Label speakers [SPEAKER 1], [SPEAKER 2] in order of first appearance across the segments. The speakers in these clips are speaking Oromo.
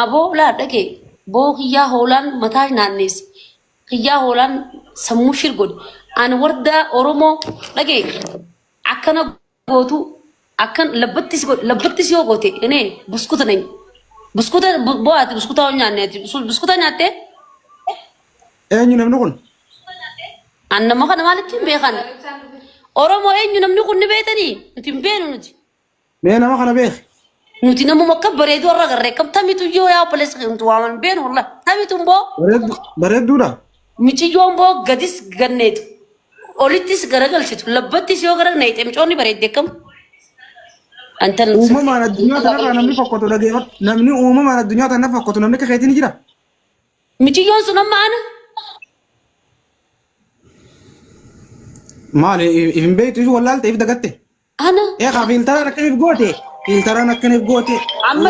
[SPEAKER 1] Aboo laa dhagee boo kiyyaa hoolaan mataa naannees kiyyaa hoolaan sammuu shirgod ani warda Oromoo dhagee akkana gootu akkan labbattis yoo goote ene buskuta nañ buskuta boati buskuta nyaanneeti buskuta nyaatte
[SPEAKER 2] eenyu namni kun
[SPEAKER 1] annama kana maalitti beekan Oromoo eenyu namni kun ni beetanii nuti hin beenu nuti
[SPEAKER 2] mee nama kana beek
[SPEAKER 1] nuti namu makka bareedu warra garree kam tamitu yoo yaa polis qintu waaman beenu wallah tamitu mboo
[SPEAKER 2] bareedduudha
[SPEAKER 1] michiyyoon boo gadis ganneetu olittis garagalchitu labbattis yoo garagneete micoonni bareedde kam antal
[SPEAKER 2] uumamaan addunyaa kanarraa namni fokkatu dhageeffatu namni uumamaan addunyaa kana fokkatu namni kakeetiin jira
[SPEAKER 1] michiyyoon sun amma ana
[SPEAKER 2] maali ifin beektu ifi wallaalte if dagatte
[SPEAKER 1] ana
[SPEAKER 2] eeqa filtaraan akkaniif goote filtaraan akkaniif goote
[SPEAKER 1] amma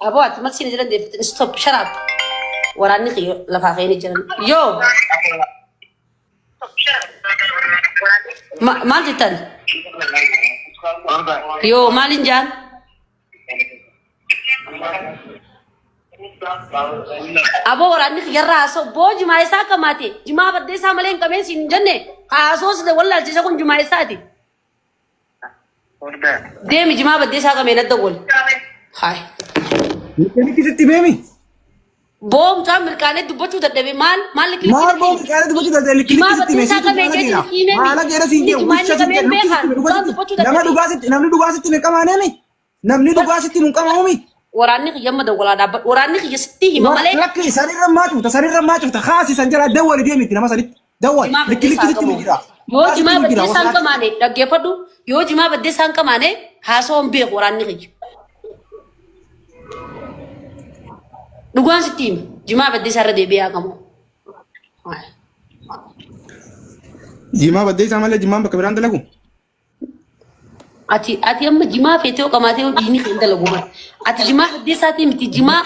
[SPEAKER 1] aboot maksini jiran deefte stop shut up waraanni xiyo lafaa keeni jiran yoo maal jettan yoo maalin jaan aboo waraanni xiyarraa so boo jimaa isaa kamaate jimaa baddee isaa malee hin qabeen siin jenne kaasoos de wallaalchisa kun jimaa isaati deemi jimaa baddee isaa kameen adda gol haay
[SPEAKER 2] nikisitti beemi
[SPEAKER 1] boom caa mirqaalee dubbachuu dadhabe maal
[SPEAKER 2] maal boom mirqaalee dubbachuu dadhabe nikisitti beemi maala geera siin jee wisha siin jee namni dhugaasitti hin qamaanemi namni dhugaasitti hin qamaamumi
[SPEAKER 1] waraanni kiyamma dawwalaa dhaabba waraanni kiyya sitti hima malee
[SPEAKER 2] lakki sanirra maacuuta haasi san jala dawwali deemiti nama sanitti dawwali likkilikkitti jira
[SPEAKER 1] yoo jimaa baddee isaan qamaane dhaggeeffadhu yoo jimaa baddee isaan qamaane haasawoon beeku waraanni kiyya dhugaan sitti hima jimaa baddee isaarra deebi'ee haqamu
[SPEAKER 2] jimaa baddee isaa malee jimaan bakka biraan dalagu
[SPEAKER 1] ati amma jimaa feetee qamaatee diini kan dalagu bar ati jimaa baddee isaatii miti jimaa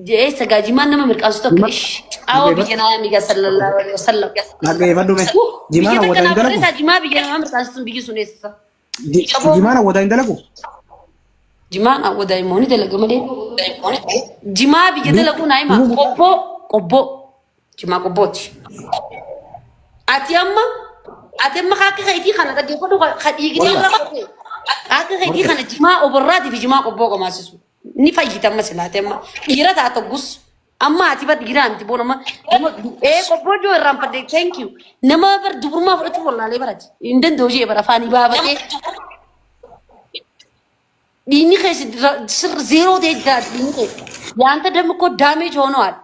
[SPEAKER 1] jeessa gaa jimaa nama mirqaansu tokko ish awo biyya naa miga sallallahu alaihi wasallam
[SPEAKER 2] dhaggeeffadhu mee jimaa hawwataa hin dalagu
[SPEAKER 1] jimaa biyya nama mirqaansu biyyi sun eessa
[SPEAKER 2] jimaa hawwataa hin dalagu
[SPEAKER 1] jimaan awwadaa immoo ni dalaga malee jimaa biyya dalagu naa hima qobboo jimaa qobbooti ati amma kaakka kayitii kana dhaggeeffadhu kadhiigidee irra qofe kaakka kayitii kana jimaa oborraatiif jimaa qobboo qamaasisu ni fayyitama silaate amma dhiira taata gus amma ati bar dhiiraa miti boona amma qobboo joo irraan fadde thank you nama bar dubrummaa fudhachuu wallaalee barate hin danda'u jee bara afaanii baafatee dhiinni keessa sir zeeroo ta'e jira dhiinni keessa yaanta dammi koo daameej hoonoo haadha.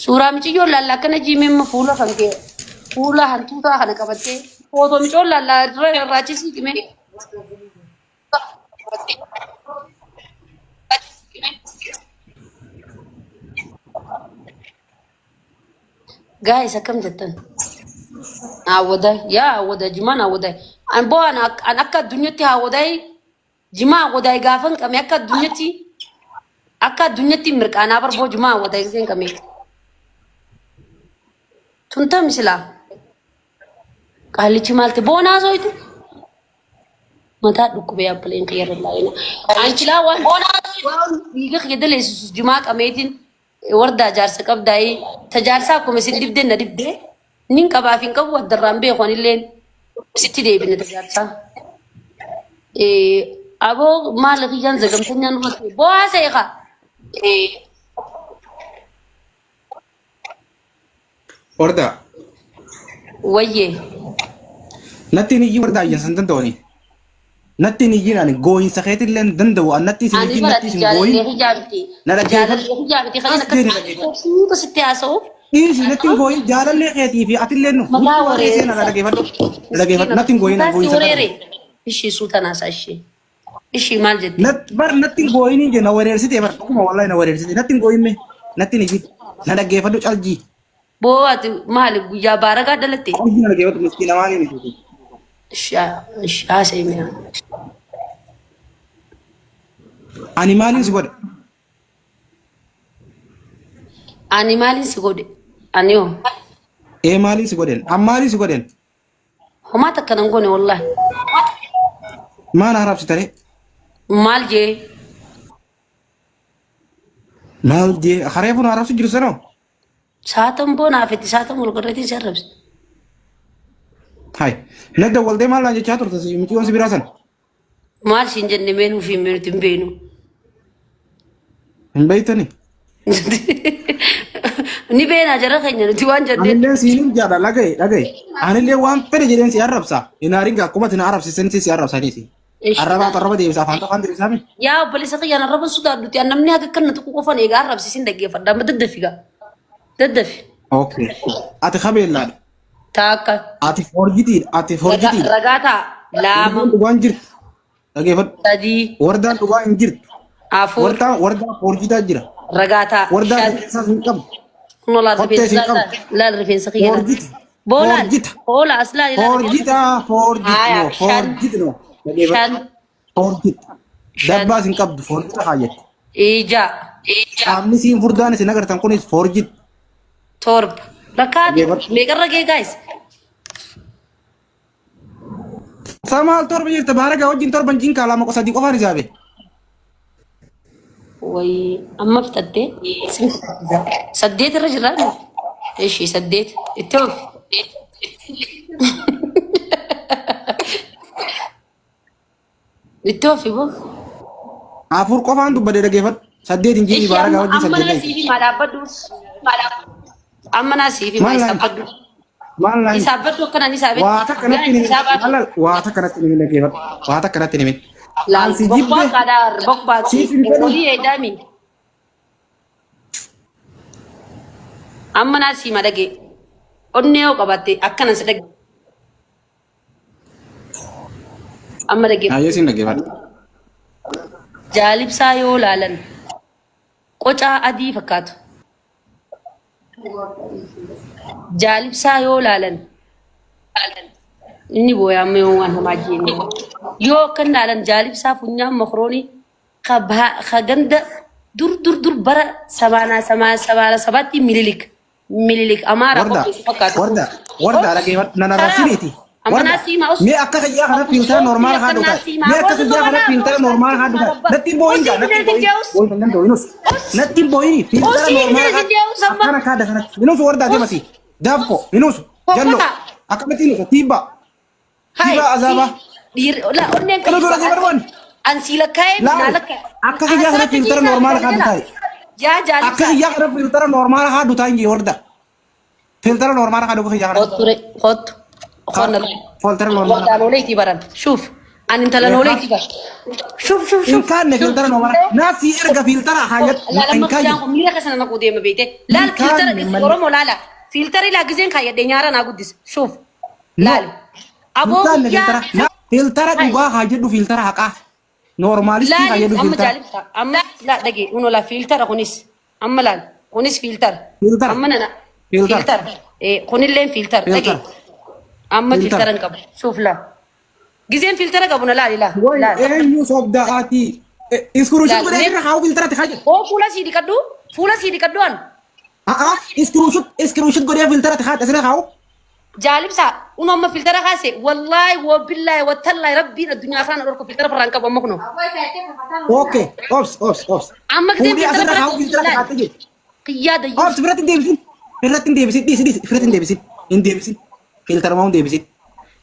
[SPEAKER 1] Suuraa miiciyyoon laallaa akkana jiimimma fuula kan kee fuula hantuutaa kana qabattee footoo miicoon laallaa irraachisii qimee. Guys, akkam jettan? Awwadaa jimaan awwadaa. An boo an akka addunyaatti awwadaa jimaa awwadaa gaafan qame akka addunyaatti mirqaanaa barboo jimaa awwadaa giseen qame. Tunta misilaa qaalichi maalti boonaa sooytu mataa dhukkubee abbaleen kiyya irra anchilaa waan dhiiga kiyya daleessisus jimaa qameetiin wardaa jaarsa qabdaa'ee tajaarsaa akkuma isin dibdeen na dibdee nin qabaaf hin qabu addarraan beekoon illeen sitti deebine tajaarsaa aboo maala kiyyaan zagamtanyaan ufate bo'aa seeqa
[SPEAKER 2] Orda.
[SPEAKER 1] Wayye.
[SPEAKER 2] Natti ni warda ayyan san dandawani. Natti ni yinani goyin sakhetin len dandaw annatti sin kin natti sin goyin. Nada
[SPEAKER 1] hijabti khalina kan sitti aso.
[SPEAKER 2] Isi natti goyin jalalle kheti fi atillen.
[SPEAKER 1] Mata warere
[SPEAKER 2] nada lagefat natti goyin goyin
[SPEAKER 1] warere. Ishi sultana sashi. Ishi mal jetti.
[SPEAKER 2] Bar natti goyin je na warere site bar kuma wallahi na warere site natti goyin me. Natti ni nada gefatu calji.
[SPEAKER 1] Boat mali guyyaa baaragaa dalatte.
[SPEAKER 2] Hojii geewwatu miskiina maali miti.
[SPEAKER 1] Shaasee mina.
[SPEAKER 2] Ani maalin si godhe?
[SPEAKER 1] Ani maalin si godhe? Ani yoo.
[SPEAKER 2] إيه مالي سقولين أمالي سقولين
[SPEAKER 1] هما تكلم قوني والله
[SPEAKER 2] ما نعرف ستري
[SPEAKER 1] مال جي
[SPEAKER 2] مال دي خريبو نعرف سجل
[SPEAKER 1] ساتم بونا فتي ساتم والقرتي سربس
[SPEAKER 2] هاي نقدر والدي مال لانجي شاطر تسي متيون سبيراسن
[SPEAKER 1] مال سينجن منو في منو تنبينو
[SPEAKER 2] من بيتني
[SPEAKER 1] ni bena jara kanya ti wan jadde
[SPEAKER 2] anile sinin jada lagay anile wan pere jeden si arab sa inaringa kuma tin arab si sensi si arab sa ni si araba taraba de sa fanta kan diri sami
[SPEAKER 1] ya bali sa kaya arab suda duti annamni haga kan tu ko fane ga arab si sin dage fadda madaddafiga daddafi
[SPEAKER 2] okay ati khabela
[SPEAKER 1] taka
[SPEAKER 2] ati forjiti
[SPEAKER 1] ragata lama
[SPEAKER 2] wanjir dage fad
[SPEAKER 1] tadi
[SPEAKER 2] wardan du wanjir
[SPEAKER 1] afur
[SPEAKER 2] warda forjita jira
[SPEAKER 1] ragata
[SPEAKER 2] warda sa kam
[SPEAKER 1] no la rifin la rifin sakiya bola bola asla
[SPEAKER 2] forjita no
[SPEAKER 1] shan
[SPEAKER 2] forjit dabba sin kabdu forjita hayet
[SPEAKER 1] ija
[SPEAKER 2] amni sin furdan sin agar tan kunis forjit
[SPEAKER 1] torb rakat megar rage guys
[SPEAKER 2] samal torb jirta baraga wajin torban jin kala mako sadi ko fari jabe
[SPEAKER 1] وي أما فتدي سديت الرجل راني إيش سديت التوف التوفي بو
[SPEAKER 2] عفور كوف عنده بدي كيفت سديت إنجيلي بارك أودي سديت
[SPEAKER 1] أما ناسيفي ما دابدوس أما ناسيفي ما يسابدو
[SPEAKER 2] ما
[SPEAKER 1] يسابدو كنا نسابد
[SPEAKER 2] واتا كانت تنمي كيفت واتا كانت تنمي
[SPEAKER 1] لا بقبا كدار بقبا قولي إدامي أما ناسي ما دقي أنيو قبتي أكنا سدق أما دقي
[SPEAKER 2] يسين دقي بات
[SPEAKER 1] جالب سايو لالن قوچا أدي فكاتو جالب سايو لالن ini boya mewan hamaji ni yo kan dalan jalib sa punya makroni khaganda dur bara sabana sabati mililik amara
[SPEAKER 2] warda lagi nana rasiliti warda me akka kaya kana filter normal hadu me akka kaya kana filter normal hadu nati boy kan doinus nati boy filter normal kana kada kana minus warda de masi dabko minus jallo akka metinu tiba tiba azaba
[SPEAKER 1] لا أنين أنسيلك كاي نالك
[SPEAKER 2] أكيد يا أخي فلتر نورمال هذا تاي
[SPEAKER 1] يا جالس
[SPEAKER 2] أكيد يا أخي فلتر نورمال هذا تاي يجي وردا فلتر نورمال هذا كذي يا أخي
[SPEAKER 1] خد
[SPEAKER 2] فلتر نورمال
[SPEAKER 1] هذا نولي تبارن شوف أن أنت لا نولي تبار شوف
[SPEAKER 2] إن كان فلتر نورمال ناس يرجع فلتر حاجات
[SPEAKER 1] لا لما كان ميرا كسر أنا كودي ما بيته لا فلتر إسكورم ولا لا فلتر إلا جزين خايا دينيارا ناقوديس شوف لا أبو يا
[SPEAKER 2] filter juga hajar du filter haka normalis ki hajar du filter
[SPEAKER 1] amma la dagi uno la filter kunis amma la kunis filter amma nana filter kunil len filter dagi amma filter an kab shuf la gizen filter kabuna la la
[SPEAKER 2] you sobdaati iskuru shut gode ha filter ta hajar
[SPEAKER 1] o fula sidi kaddu an
[SPEAKER 2] iskuru shut gode filter ta hajar asla hawo
[SPEAKER 1] جالب سا ونوم فلتر خاسي والله وبالله وتالله ربي الدنيا خان اوركو فلتر فرانكا بمكنو
[SPEAKER 2] اوكي اوبس
[SPEAKER 1] اما كده فلتر قياده
[SPEAKER 2] اوبس فراتين ديبسيت فراتين ديبسيت فلتر ماون ديبسيت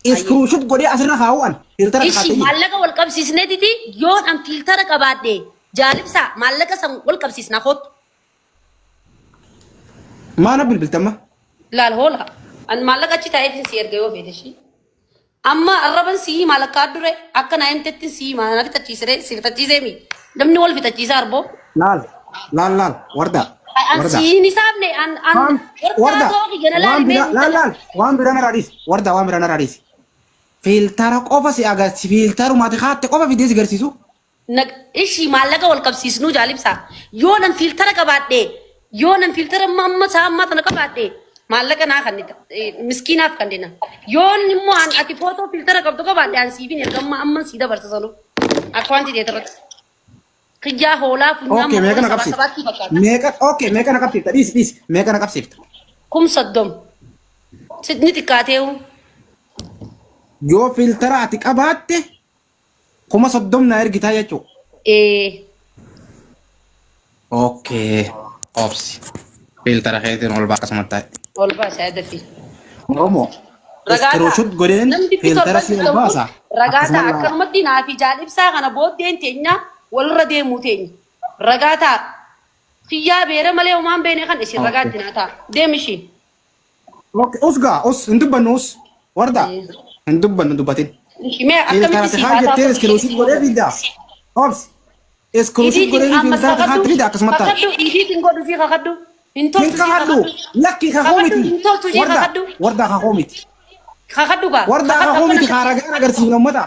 [SPEAKER 2] اسكرو شوت غودي اسرنا خاوان فلتر خاتي
[SPEAKER 1] ايش مالك والقبسيس نديتي يون ام فلتر قبادي جالب سا مالك سم والقبسيس ناخد
[SPEAKER 2] ما نبل بالتمه
[SPEAKER 1] لا الهولها أن مالك أشي تايفين سير جيو في دشي أما الربان سي مالك كادره أكن أيم تتين سي ما أنا في تجيسره سير تجيسه مي دم نقول في تجيسه أربو
[SPEAKER 2] لال وردا
[SPEAKER 1] سي نسابني أن
[SPEAKER 2] وردا وان بيرانا راديس فلتر قوفا سي أجا فلتر ما تخاط قوفا في ديس غرسيسو
[SPEAKER 1] نك إيشي مالك والكبسيس نو جالب سا يونن فلتر كبادة يونن فلتر ما سام ما تنكبادة مالك أنا خندي مسكينة خندينا يون نمو عن أكيد فوتو فلتر كبتو كبادة عن سيفين يرجع أما سيدا برسالو أكوانتي ديترت كجا هولا فينا
[SPEAKER 2] اوكي ميكا نكابسيت ميكا نكابسيت ديس ميكا نكابسيت
[SPEAKER 1] كم صدم Sidni xiqqaateewu.
[SPEAKER 2] Yoo filtara ati qabaatte kuma soddomna ergitaa jechuudha. Okay. Obsi. Filtara keetiin ol baa akkasumatti taa'e.
[SPEAKER 1] Ol baasaa dafi.
[SPEAKER 2] Oromoo. Iskirooshut godheen filtara si ol baasa.
[SPEAKER 1] Ragaata akkanumatti naafi jaalibsaa kana booddeen teenya walirra deemuu teenya. Ragaata xiyyaa beera malee homaan beene kan isin ragaatti naataa deemishi.
[SPEAKER 2] Usgaa us hin dubbannu us warda hin dubbannu dubbatin.
[SPEAKER 1] Mee akkamitti si haataa
[SPEAKER 2] ta'e iskirooshut godhee fidaa. Obsi. Iskirooshut godhee filtara kaatti fidaa akkasumatti taa'e.
[SPEAKER 1] Kakaddu idiitiin godhu fi kakaddu.
[SPEAKER 2] Kakaddu lakki kakoomiti. Warda kakoomiti.
[SPEAKER 1] Kakaddu gaa.
[SPEAKER 2] Warda kakoomiti kaaragaan agarsiifna ummata.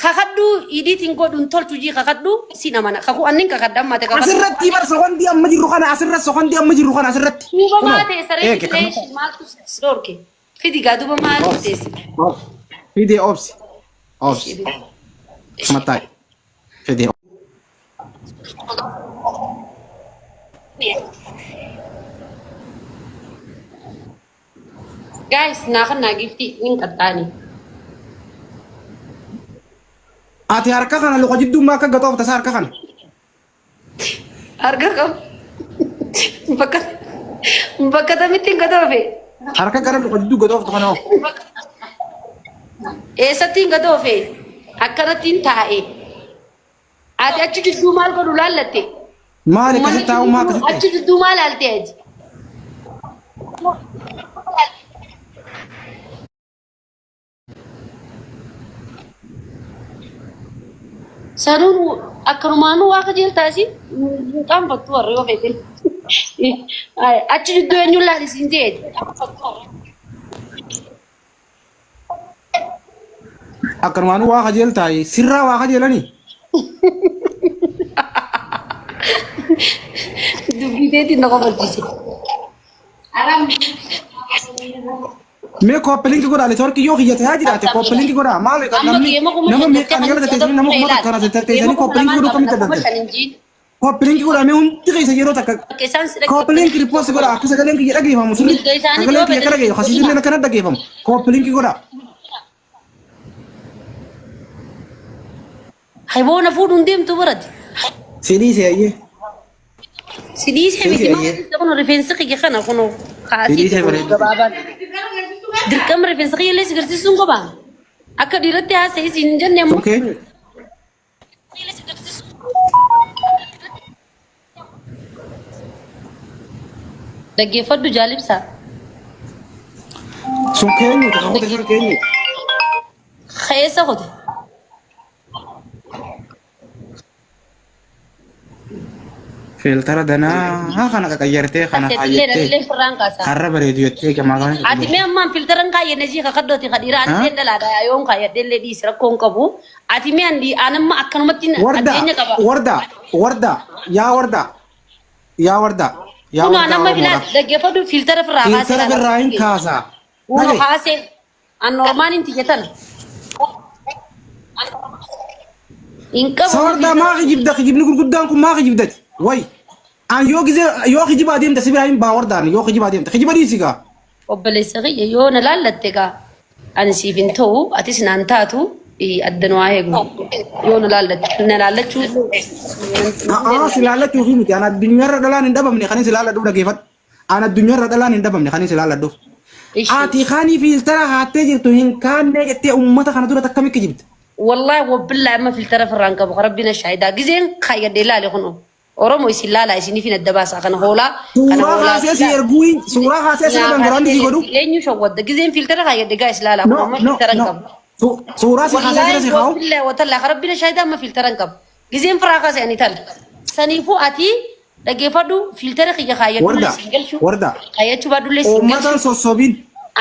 [SPEAKER 1] Kakaddu idiitiin godhuun toltu jii kakaddu si namana. Kaku annin kakaddan maate kakaddu.
[SPEAKER 2] Asirratti bar sokondi amma jirru kana asirratti sokondi amma jirru kana asirratti.
[SPEAKER 1] Duuba maate saree filee maaltu dorke. Fidi gaa duuba maate teessi.
[SPEAKER 2] Fidi obsi. Obsi. Matai. Fidi.
[SPEAKER 1] Guys, nakan nagifti ning katani.
[SPEAKER 2] Ati harka kana luqa jidduu maa akka gatoof tasa harka kana.
[SPEAKER 1] Harka kam. Bakka tamitti hin gatoofe.
[SPEAKER 2] Harka kana luqa jidduu gatoof kana.
[SPEAKER 1] Eessatti hin gatoofe. Akkanatti hin taa'e. Ati achi jidduu maal godhu laallatte.
[SPEAKER 2] Maali kasi taa'u maa kasi ta'e.
[SPEAKER 1] Achi jidduu maal laaltee aji. Sanun akkanumaanu waaqa jeeltaasi kan fattu warri yoo feetin. Achi jidduu eenyuun laalisiin ta'e.
[SPEAKER 2] Akkanumaanu waaqa jeeltaayi sirraa waaqa jeelanii.
[SPEAKER 1] Dubbiteetiin na qofachiise.
[SPEAKER 2] Mee kooppelinki godhaa neetwoorkii yoo kiyyate haa jiraate kooppelinki godhaa maal nama meeqaan yoo tateessanii nama kuma kana tateessanii kooppelinki godhuu kamitti addante. Kooppelinki godhaa mee hundi keessa yeroo takka kooppelinki riippoostii godhaa akka sagaleen kiyya dhageeffamu sirriitti sagaleen kiyya akka dhageeffamu hasiisillee akkana dhageeffamu kooppelinki godhaa.
[SPEAKER 1] Hayboona fuudhuun deemtu barate.
[SPEAKER 2] Sidii seeyyee.
[SPEAKER 1] Sidii seeyyee miti kun rifeensa kiyya kana kun kaasii gabaabaan. Dirqama rifeensa kiyya illee sigarsiisuun qaba. Akka dhiiratti haasa'is hin jenne ammoo. Dhaggeeffadhu jaalibsaa.
[SPEAKER 2] Sun keenyu takka kote sun keenyu.
[SPEAKER 1] Keessa kote.
[SPEAKER 2] Filtara danaa kana qaqayyartee kana faayattee har'a bareedu jettee gamaa kana.
[SPEAKER 1] Ati mee ammaan filtaran kaayyenne jii kakaddooti kadhiira ani illee dhalaadha yoon kaayyadde illee dhiisi rakkoon qabu. Ati mee andi anamma akkanumatti addeenya qaba.
[SPEAKER 2] Warda.
[SPEAKER 1] Kun anamma bilaa dhaggeeffadhu filtara firraa kaasee.
[SPEAKER 2] Filtara firraa hin kaasaa.
[SPEAKER 1] Uno kaasee an normaan hin tiyyatan. Inqabu.
[SPEAKER 2] Sawarda maa kijibni gurguddaan kun maa kijibdati. Way. An yoo kijiba adeemta si biraayin baa wardaan yoo kijiba adeemta kijiba dhiisi gaa.
[SPEAKER 1] Obboleessa kiyya yoo na laallatte gaa ani siif hin ta'u atis naan taatu adda nu haa eegnu yoo na laallatte na laallachuu.
[SPEAKER 2] Si laallachuu fi miti an addunyaarra dhalaan hin dhabamne kan si laalladhuuf dhageeffadhu. An addunyaarra dhalaan hin dhabamne kan si laalladhuuf. Ati kaanii filtara haattee jirtu hin kaannee jettee uummata kana dura takkamii kijibta.
[SPEAKER 1] Wallahi wabbillahi amma filtara firraan qabu rabbina shaahidaa gizeen kaayyadde ilaale kunu. Oromo isin laala isin fi nadda baasa kana hoolaa kana
[SPEAKER 2] hoolaa si erguin suuraa haasee si dangaraan disi godhu
[SPEAKER 1] eenyu shawwadda gizeen filtara kaayyadde gaa is laala kun amma filtaran qabu
[SPEAKER 2] suuraa si haasee si kaa'u
[SPEAKER 1] wallahi watalla rabbina shaahidaa amma filtaran qabu gizeen firraa kaasee ani tal saniifuu ati dhaggeeffadhu filtara kiyya kaayyaddu
[SPEAKER 2] warda
[SPEAKER 1] kaayyachuu baadullee si
[SPEAKER 2] uummatan sossobin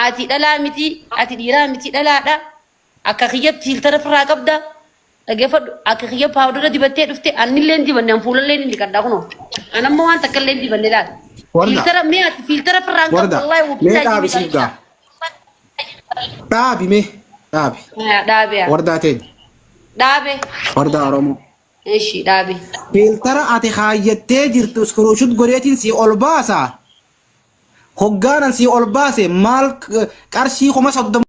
[SPEAKER 1] ati dhalaa miti ati dhiiraa miti dhalaadha akka kiyya filtara firraa qabda. Dhaggeeffadhu akka kiyya paawudara dibattee dhufte annillee dibanne an fuulallee ni kadhaa kunoo anammoo waan takka illee dibanne laata. Filtara mee ati filtara firraan qabu wallahi
[SPEAKER 2] mee dhaabi siif gaa. Dhaabi mee dhaabi.
[SPEAKER 1] Dhaabe.
[SPEAKER 2] Wardaa ta'e.
[SPEAKER 1] Dhaabe.
[SPEAKER 2] Wardaa Oromoo.
[SPEAKER 1] Eeshi dhaabe.
[SPEAKER 2] Filtara ati kaayyattee jirtu iskirooshut godheetiin si ol baasa. Hoggaanan si ol baase maal qarshii kuma 30